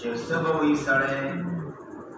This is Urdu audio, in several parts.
che sabawi sare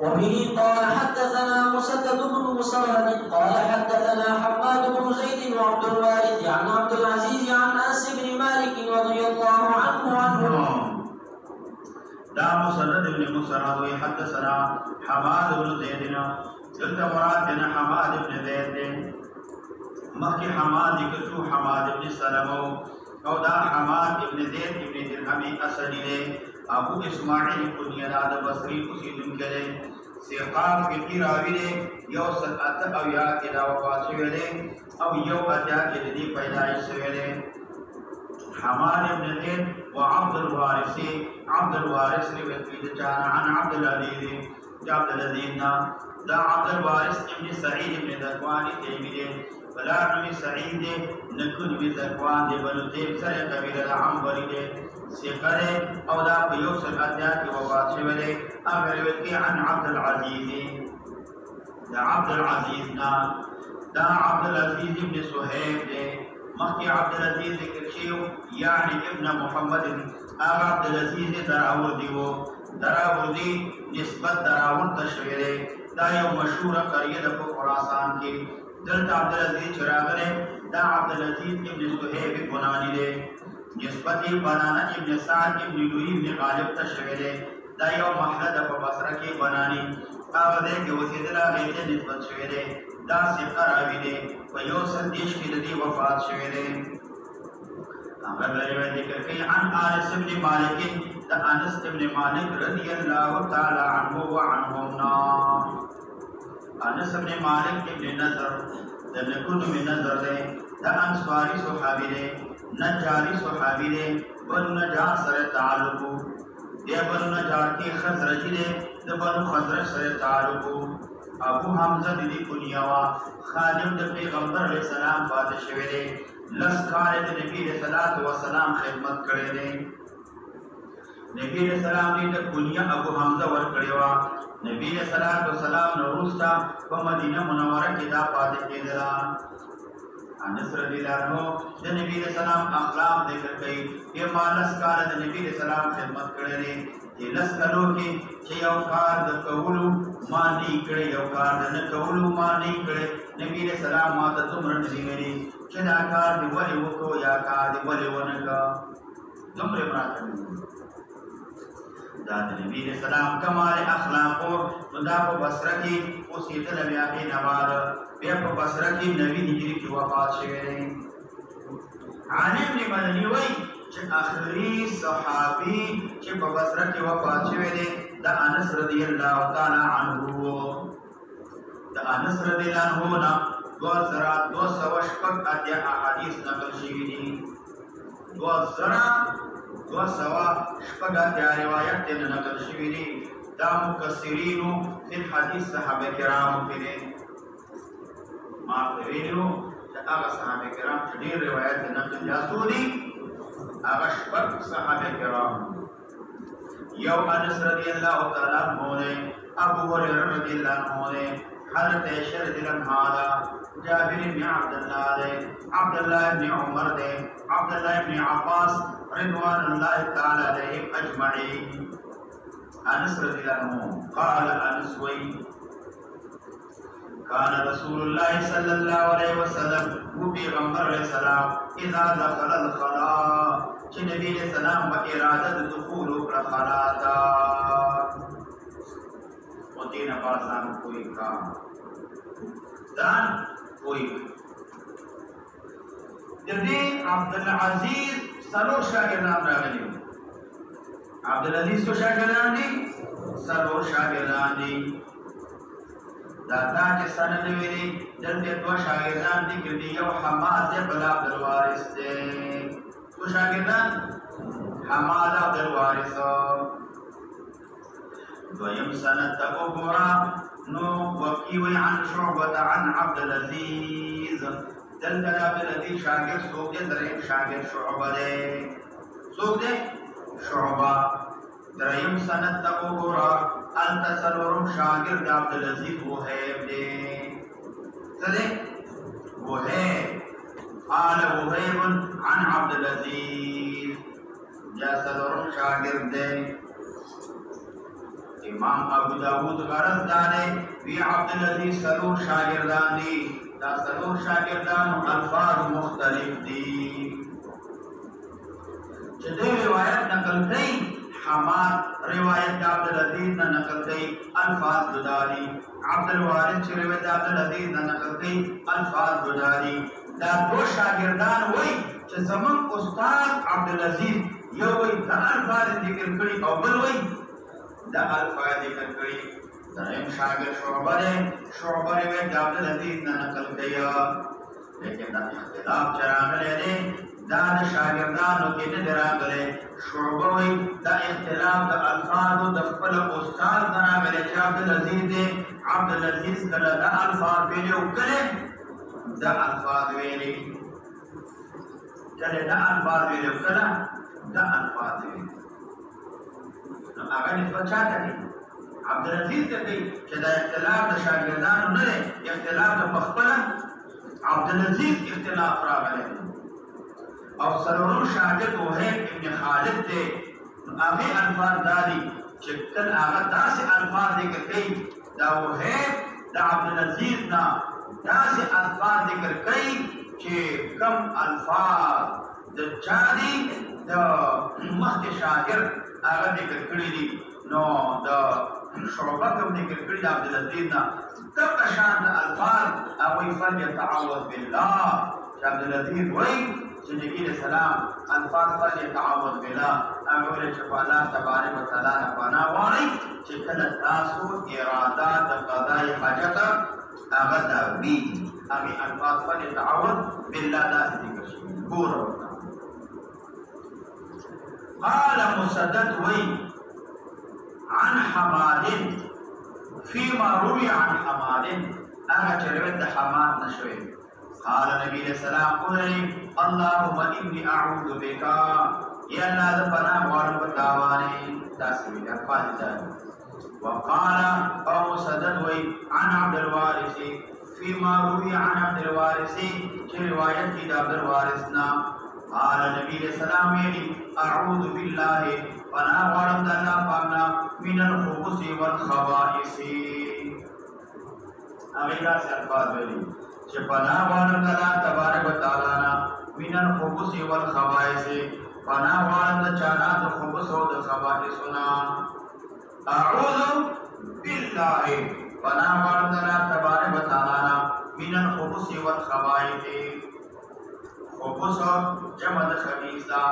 وبه قال حدثنا مسدد بن مسرهد قال حدثنا حماد بن زيد وعبد الوارث عن عبد العزيز عن انس بن مالك رضي الله عنه دا مسدد بن مسرهد حدثنا حماد بن زيد دلتا مراد بن حماد بن زيد مخي حماد ذكرتو حماد بن سلمو او دا حماد بن زيد بن درهم اسدی نے ابو اسماعیل کنیاد بصری اسی دن کے سیقاب کی راوی نے یو سقط او یا کے دا وفات ہوئے او یو اجا کے دی پیدائش ہوئے حماد بن زيد وعبد الوارث روایت کی عن عبد العزيز عبد العزيز دا عبد الوارث ابن سعيد ابن ذكوان تيمي بلا ابن سعيد نكون بن ذكوان دے بنو تيم سر قبيله العنبري دے سيقره او دا يوسف الاديات کی وفات ہوئے اگر روایت عن عبد العزيز دا عبد العزيز دا عبد العزيز ابن صهيب دے مخي عبد العزيز ذکر شیو یعنی ابن محمد عبد العزيز دراوردی نسبت دراورد تشویرے دا یو مشہور قریه د خراسان کی دلتا عبد العزيز چراغنے دا عبد العزيز ابن صہیب بنانی دے نسبت بنانا ابن سعد ابن لوئی ابن غالب تشویرے دا یو محلد په بصره کی بنانی آوازے کے وسیدلا غیتے نسبت شویرے دا سقر آوی دے و یو سندیش کی دی وفات شویرے اگر روایت ذکر کی عن انس بن مالک دا انس بن مالک رضی اللہ تعالی عنہ و عنہم انس بن مالک ابن نضر دا نکون من نضر دے دا انصاری صحابی دے نجاری صحابی دے بن نجار سر تعلقو دے بن نجار کی خزرجی دے دا بن خزرج سر تعلقو ابو حمزہ دی کنیاوا خادم د پیغمبر علیہ السلام پاتې شوی دی لس کال د نبی علیہ السلام خدمت کړی دی نبی علیہ السلام دی د کنیا ابو حمزہ ور کړی وا نبی علیہ السلام نوروستا په مدینه منوره کې دا پاتې کېدل انس رضی اللہ عنہ د نبی علیہ السلام اخلاق ذکر کړي یہ مالس کال د نبی علیہ السلام خدمت کړی دی لس کلو کې چې یو کار د کولو ما نه کړی یو کار د نه کولو ما نه کړی نبی علیہ السلام ما ته دومره دې ویلي چې دا کار دی ولې وکړو یا کار دی ولې ونه کړو دومره مراد دا د نبی علیہ السلام کمال اخلاق او دا په بصره کې اوسېدل بیا په نوار بیا په بصره کې نبی هجری کې وفات شوی دی عالم ابن مدنی وایي چې آخري صحابي چې په بصره کې وفات شوی دی د انس رضی الله تعالی عنه د انس رضی الله عنه نه 2200 احادیث نقل شوي دي 2200 روایت ته نقل شوي دي دا مفسرینو فی الحدیث صحابه کرامو کې دي ما ویلو چې هغه صحابه کرام چې ډېر روایت نقل یاسو دي هغه شپږ صحابه کرام یو انس رضی الله تعالی عنہ نے ابو هريره رضی الله عنه نے حضرت عائشہ رضی اللہ عنہا جابر بن عبد الله بن عمر دے عبد الله بن عباس رضوان الله تعالی علیہم اجمعین انس رضی اللہ عنہ قال انس وی كان رسول الله صلى الله عليه وسلم وبيغمبر عليه السلام اذا دخل الخلاء چې نبی علیہ السلام په اراده د دخول پر خلاتا ودین بازان کوئی کام دان کوئی جدی عبدالعزیز سلور شاگردان راغلی عبدالعزیز تو شاگردان دی سلور شاگردان دی دادا چې سند ویلي دلته دوه شاګردان دي ګرځي یو حماد دی بل عبدالوارث دی تو شاگردان حماد عبدالوارث دویم سند ته وګوره نو وکیوي عن شعبة عن عبدالعزیز دلته عبدالعزیز شاګرد څوک دی دریم شاګرد شعبه دی څوک دی شعبه دریم سند ته وګوره انت سلورم شاگرد عبدالعزیز وهیب دے سلے وهیب قال وهیب عن عبدالعزیز یا سلورم شاگرد دے امام ابو داود غرض دارے وی عبدالعزیز سلور شاگردان دی دا سلور شاگردان الفاظ مختلف دی جدی روایت نقل کئی حماد روایت عبدالعزیز نے نقل کی الفاظ جداری عبدالوارث کی روایت عبدالعزیز نے نقل کی الفاظ جداری دا دو شاگردان وہی کہ زمان استاد عبدالعزیز یو وہی دا الفاظ ذکر کری او بل وہی دا الفاظ ذکر کری درہم شاگرد شعبہ روایت عبدالعزیز نے نقل کیا لیکن دا اختلاف چراغلے دے دا شاگردانو کې نه راغلي شعبه وی دا اختلاف د الفاظو د خپل استاد نه راغلي چې عبدالعزیز کله دا الفاظ ویلي او کله دا الفاظ ویلي کله دا الفاظ ویلي او کله دا الفاظ ویلي نو هغه نسبت چاته دی عبدالعزیز ته دی چې دا اختلاف د شاګردانو نه دی اختلاف د پخپله عبدالعزیز اختلاف راغلی او سرورو شاگرد وهیب ابن خالد دے آغی الفاظ داری چکل آغا داس الفاظ ذکر کئی دا وهیب دا عبدالعزیز نا داس الفاظ ذکر کئی چه کم الفاظ دا چادی دا مخت شاگرد آغا ذکر کری دی نو دا شعبہ کم ذکر کری دا عبدالعزیز نا کم اشان دا الفاظ اوی فلیتعوذ باللہ عبدالعزیز وی چې نبی علیہ السلام الفاظ پر تعوذ بالله هغه چې په الله تبارک وتعالى پناه غواړي چې کله تاسو اراده د قضای حاجت هغه کوي هغه الفاظ پر تعوذ بالله داسې ذکر شي ګورو قال مسدد وی عن حماد فيما روي عن حماد هغه چې روایت د حماد نشوي قال نبی علیہ السلام قولی اللهم انی اعوذ بکا یا اللہ دا پناہ غارب تاوانی تاسوی الفاظ داری وقال او مسدد وی عن عبدالوارث فيما روی عن عبدالوارث چه روایت کی دا عبدالوارثنا قال نبی علیہ السلام یعنی اعوذ باللہ پناہ غارب دا اللہ پاکنا من الخبث والخبائث امیدہ سے الفاظ ویلی چې پناه غواړم د الله تبارک وتعالی نه من الخبث والخبائث پناه غواړم د چانا د خبث او د خبائث نه اعوذ بالله پناه غواړم د الله تبارک وتعالی نه من الخبث والخبائث خبث جمع د خبيثا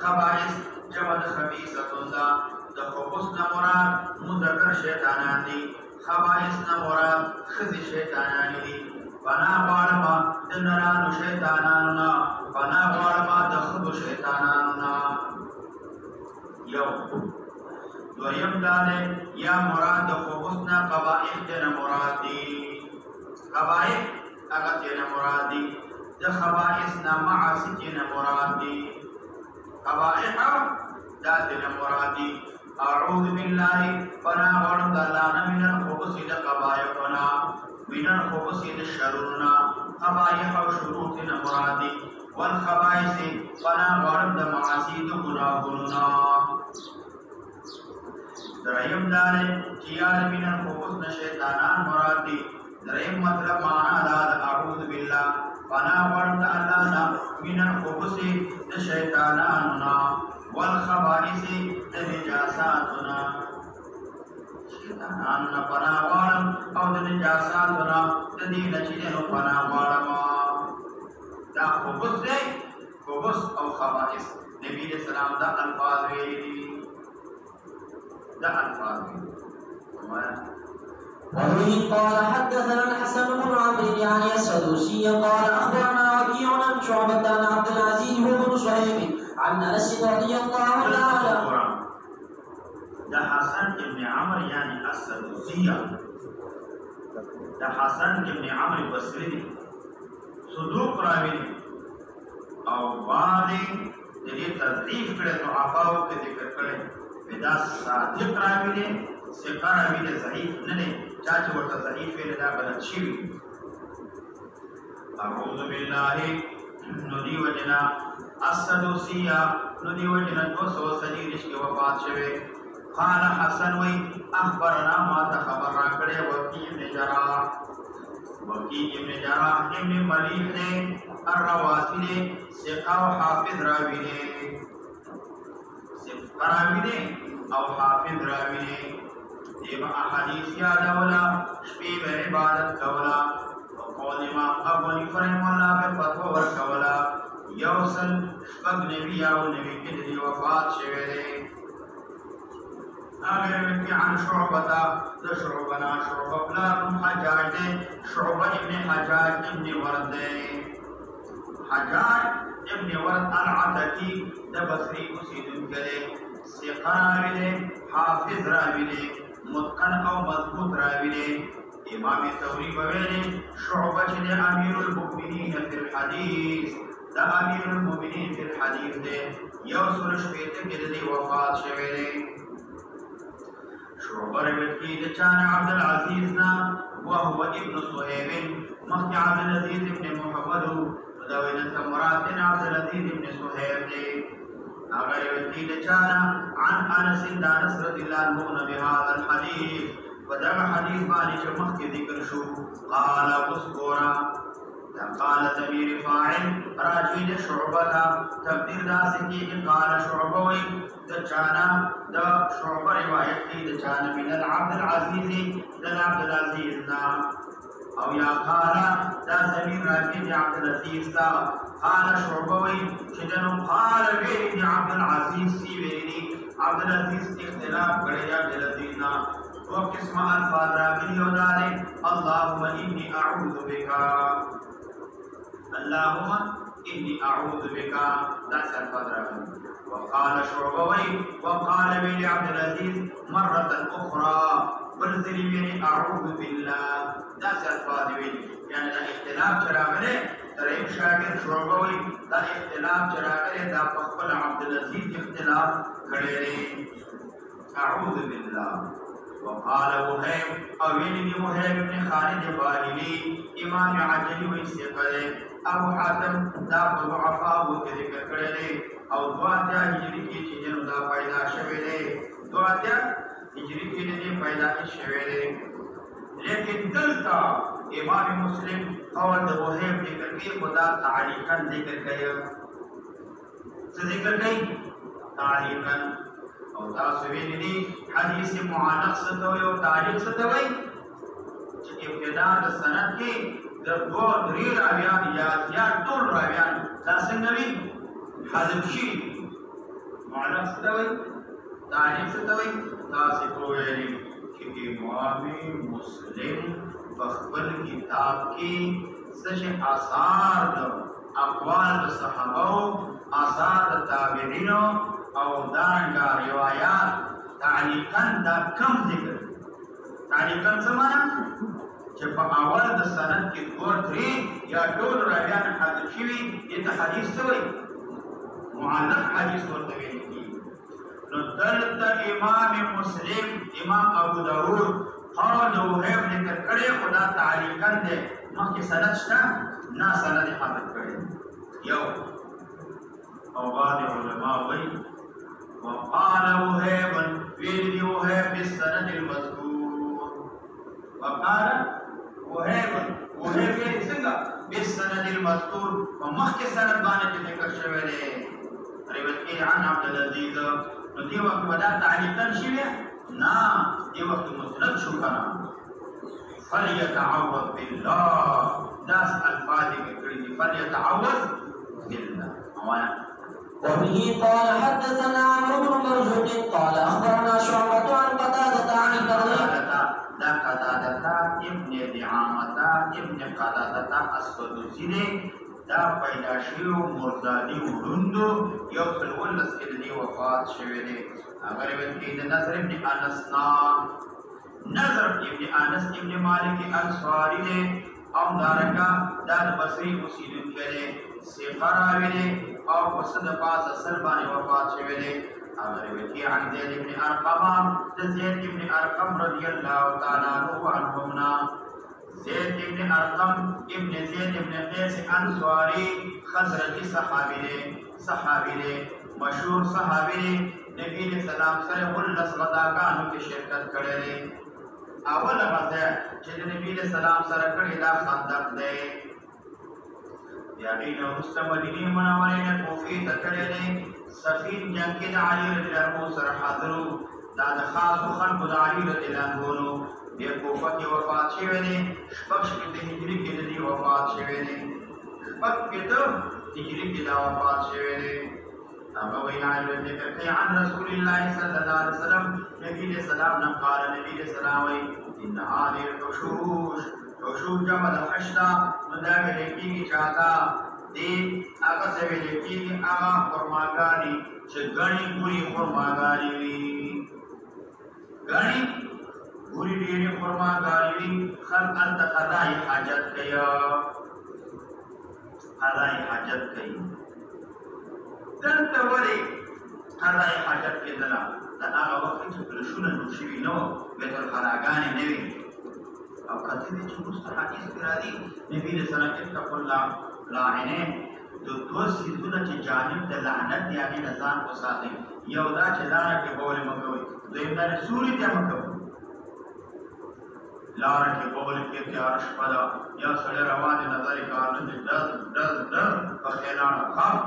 خبائث جمع د خبيثتون دا د خبث نه مراد مذکر شیطانان دي خبائث نه مراد خزي شیطانان دي بنا غواړم د نرانو شیطانانو نه بنا غواړم د خبث شیطانانو نه یو دویم دا ده یا مراد د خبث نه قبائح نه مراد دي قبائح هغه نه مراد دي د خبائث نه معاصی نه مراد دي قبائح دا نه مراد دي اعوذ بالله فنا ورد الله من الخبث لقبائحنا من الخبث للشرورنا قبائح او شروط نه مراد دي والخبائث فنا ورد معاصی د گناهوننا دریم داره چیار من الخبث نه شیطانان مراد دي دریم مطلب معنا دا اعوذ بالله فنا ورد الله من الخبث د شیطاناننا والخبائث د نجاساتنا شیطانان پنا وارم او د نجاساتنا د دې نچینو پنا وارم دا خبث دی خبث او خبائث نبی علیہ السلام دا الفاظ ویلي دا الفاظ وروي قال حدثنا الحسن بن عمرو يعني السدوسي قال اخبرنا وكيع عن شعبة عن عبد العزيز بن صهيب عن انس رضي الله عنه ده حسن بن عمرو يعني السدوسي ده حسن بن عمرو البصري صدوق راوي او بعضی دې تضعیف کړي ضعفاو کې ذکر کړي دا صادق راوي دي ثقه راوي دي ضعیف نه دي چا چې ورته ضعیف ویل دا غلط شي اعوذ بالله ندی وجنا السدوسیہ ندی وجنا 230 کې وفات شوه قال حسن وی اخبرنا ما خبر را کړي وکی ابن جراح وکی ابن جراح ابن ملیح نے الرواسي نے ثقه او حافظ راوی نے ثقه راوی نے او حافظ راوی نے دیو احادیث یاد اولا شپې به عبادت کولا قول امام ابو حنیفه رحمه الله په فتوا ورکولا یوصل شپږ نبی او نبی کې د وفات شوه دی اگر وکی عن شعبة ده شعبنا شعبة بن حجاج ده شعبة ابن حجاج ابن ورد حجاج ابن ورد العتكي ده بصري مسيد كده ثقة راوي ده حافظ راوي ده متقن او مضبوط راوي ده امام ثوري بویل شعبة ده امير المؤمنين في الحديث ده امير المؤمنين في الحديث ده يوصل شبيته كده ده وفات شوه ده شعبة روایت چان عبد العزيز نا وهو ابن صهيب مخي عبد العزيز ابن محمد ودوينة مرات عبد العزيز ابن صهيب اگر روایت چان عن انس دانس رضي الله عنه بهذا الحديث ودغ حديث باندې چې مخکې ذکر شو قال اسقورا قال ضمير فاعل راجي شعبة تقدير داس کی قال شعبة وي دچانا دا شعبة روایت کی دچانا من العبد العزيز دل عبد العزيز نا او یا قال دا ضمير راجي عبد العزيز دا قال شعبة وي چدنو قال وی عبد العزيز سی ویلی عبد العزيز اختلاف کړی عبد العزيز نا تو قسم الفاظ راغلی او دارے اللهم اني اعوذ بك اللهم اني اعوذ بك ذات الفضل وقال شعبوي وقال لي عبد العزيز مرة اخرى والذي يعني اعوذ بالله ذات الفضل يعني الاختلاف شراغله تريم شاگرد شعبوي دا اختلاف شراغله دا فقبل عبد العزيز اختلاف کړي اعوذ بالله وقال وهيب او ولي وهيب بن خالد الباهلي امام عجلي وثقه ابو حاتم دا ضعفاء ذکر کړي او دواتیا هجری کې چې نو دا پیدا شوه دی دواتیا هجری کې نه پیدا شوه دی لیکن دلتا امام مسلم قول د وهيب ذکر کې خدا تعلیقا ذکر کړي څه ذکر کړي تعلیقا او تاسو ویلي دي حدیث معانق ستوي او تعلیق ستوي چې ابتدا د سند کې دو درې راویان یا زیات ټول راویان دا څنګه وي حذف شي معلق څه ته وایي تعریف څه ته وایي تاسې وویلي چې امام مسلم په خپل کتاب کې څه شي آثار د اقوال د صحابو آثار د تابعینو او دارنګه روایات تعلیقا دا کم ذکر تعلیقا څه معنا چې په اول د سند کې دوه درې یا ټول راویان حذف شوي دې ته حدیث څه وایي معلق حدیث ورته ویل کېږي نو دلته امام مسلم امام ابو داود قول وهب ذکر کړی خو دا تعلیقا دی مخکې سند شته نه سند یې حذف کړی یو او بعض علما وایي وقال وهب ویل وهب بالسند المذكور وقال وهب څنګه بالسند المذكور ومخکې سند باندې ذکر شوی دی روایت کې عن عبد العزيز نو دې وخت ودا تعلیقا شوی نه دې وخت مسند شو کنه فليتعوذ بالله ناس الفاظ کړي دي فليتعوذ بالله وبه قال حدثنا عمرو بن مرزوق قال اخبرنا شعبة عن قتادة عن دا قتادة ابن دعامة ابن قتادة السدوسي دا پیدا شوی مرزادی وروندو یو سل ولس کې د وفات شوی دی هغه روایت کې د نصر ابن انس نظر ابن انس ابن مالک انصاری دی او دارنګه دا د بصری اوسیدونکی دی ثقه راوی دی او په صد پاس اثر باندې وفات شوی دی هغه روایت کې عن زید ابن ارقم د زید ابن ارقم رضی الله تعالی عنهما زید ابن ارقم ابن زید ابن قیس انصاری خزرجی صحابی دی مشهور صحابی دی نبی علیہ السلام سره ولس غزاګانو کې شرکت کړی دی اول غزا چې نبی علیہ السلام سره کړی دا خندق دی یعنی نو مستمدینی منورې نه کوفی ته کړی دی سفین جنگ کې د علی رضی الله عنه سره حاضرو دا د خاص خلکو د علی رضی الله عنه د کوفه کې وفات شوی دی شپږ شپږ هجری کې د وفات شوی دی شپږ شپږ هجری کې د وفات شوی دی هغه وینا ذکر کوي عن رسول الله صلی الله علیه وسلم نبی علیہ السلام نے قال نبی علیہ السلام وی ان هذه الحشوش جمع الحشدا مداوی لیکيږي چاہتا دی هغه څه ویل کېږي هغه خرماګانې چې غني ګوري خرماګانې وي غني ګوري ډېرې خرماګانې وي خلق انت قضای حاجت کوي دلته ولې قضای حاجت کېدله د هغه وخت چې فلشونه جوړ شوي نه وو بیت الخلاګانې نه وي او کته دې چې اوس حدیث کې راځي نبی رسول الله اتقوا الله لاعنین د دوه سیزونه چې جانب د لعنت یعنی نزان وساتي یو دا چې لاره کې بول مکوي دویم دا سوري ته مکوي لاره کې بول کې تیار شپلا یا سره روان نظر کارونه دز په خیلان خام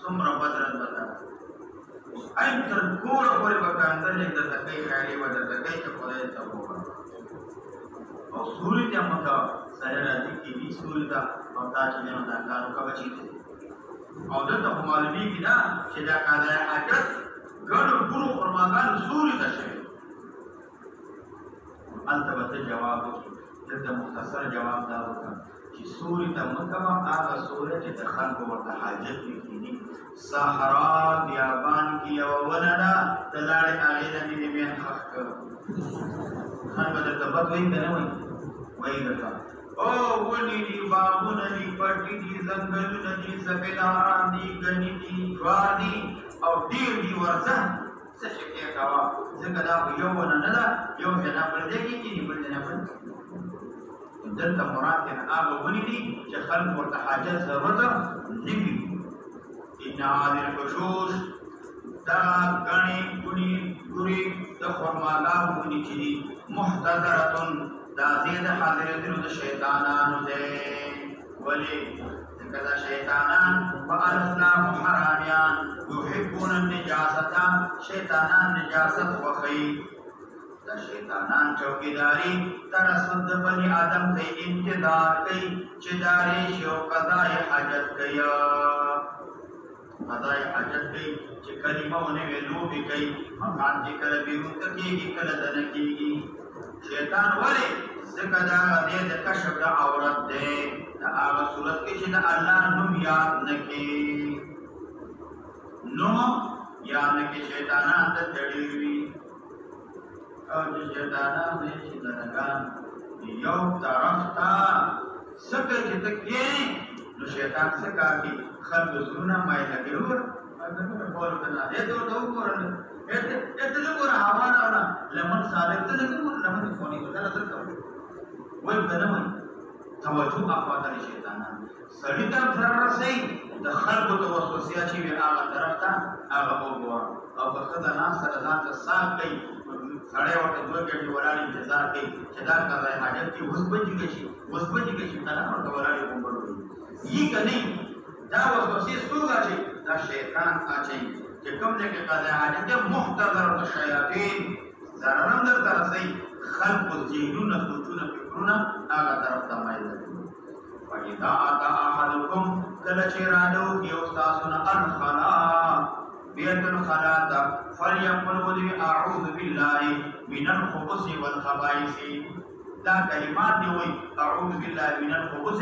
څومره بدرن وتا اين تر کوره پورې وکاندل د تکي خیالي و د تکي چې خدای ته وکړه او سوري ته مکا سره راځي کې دي سوري ته او دا چې نو دا کارو کوي او دلته معلومي کیدا چې دا قضا حاجت ګڼو ګورو فرمانان سوري ته شي انت به جواب دلته مختصر جواب دا وکړه چې سوري ته مکما هغه سوري چې د خلکو ورته حاجت کیږي صحرا بیابان کې یو وندا د لاړې هغه د دې مين حق خان بدل تبد وای کنه وای دغه او ونی دی باغونه دی پټی دی ځنګلونه دی سپیداران دی غنی دی جواری او ډیر دی ورځه څه شي کاوه څنګه دا یو نه دا یو نه پر دې کې دی پر دې نه پر دلته مراد نه هغه ونی دی چې خلک ورته حاجت ضرورت نه وي ان هذه الحشوش دا غنی ګوري د خرماګانو ونی چې محتضرتن دا زید حاضرتونو د شیطانانو ده ولی کدا شیطانان فالاسلام حرامیان یحبون النجاسة شیطانان نجاست وخی دا شیطانان چوکیداری ترسد بنی آدم تے انتظار کئی چداری شو قضاء حاجت کیا قضاء حاجت کئی چه کلمہ انہیں ویلو بھی کئی مکان چه کل بیرون تکی گی کل دنکی گی شیطان ولی ذکر دا غدید کشف دا عورت دے دا آغا صورت کی چه دا اللہ نم یاد نکی نم یاد نکی شیطانان دا تڑیوی اور جو شیطانان دے شیطانگان یو طرف تا سکر چه تکییں نو شیطان سکا کی خلق سننا مائی لگی اور بولو کنا ایتو تو کورن ایتو جو کورا حوانا ہونا لمن صادق تو لگی اور لمن فونی کو تلسل کرو وی بنوی توجہ اخواتر شیطانان سڑی طرف ضرر رسی دا خلق تو وسوسیا چی وی آغا طرف تا آغا بوگوار او بخدا ناس سرزان تا ساک کئی سڑے وقت دوئے گھنٹے ولالی انتظار کئی چدار قضاء حاجت کی وزبجی گشی کنا اور ولالی بومبر ہوئی یہ کنی دا وسوسی سوگا چی دا شیطان آچی کہ کم لے کے قضاء حاجت یا محتضر و شیاطین ضررم در ترسی خلق و ذہنون سوچون فکرون آغا طرف تمائی لگی وَإِذَا آتَا أَحَدُكُمْ كَلَچِرَادَوْ كِي أُسْتَاسُنَ الْخَلَاءَ بيت الخلاء فليقل ودي أعوذ بالله من الخبث والخبائث دا كلمات دي أعوذ بالله من الخبث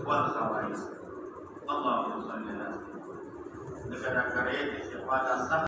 والخبائث. اللهم صل على سيدنا.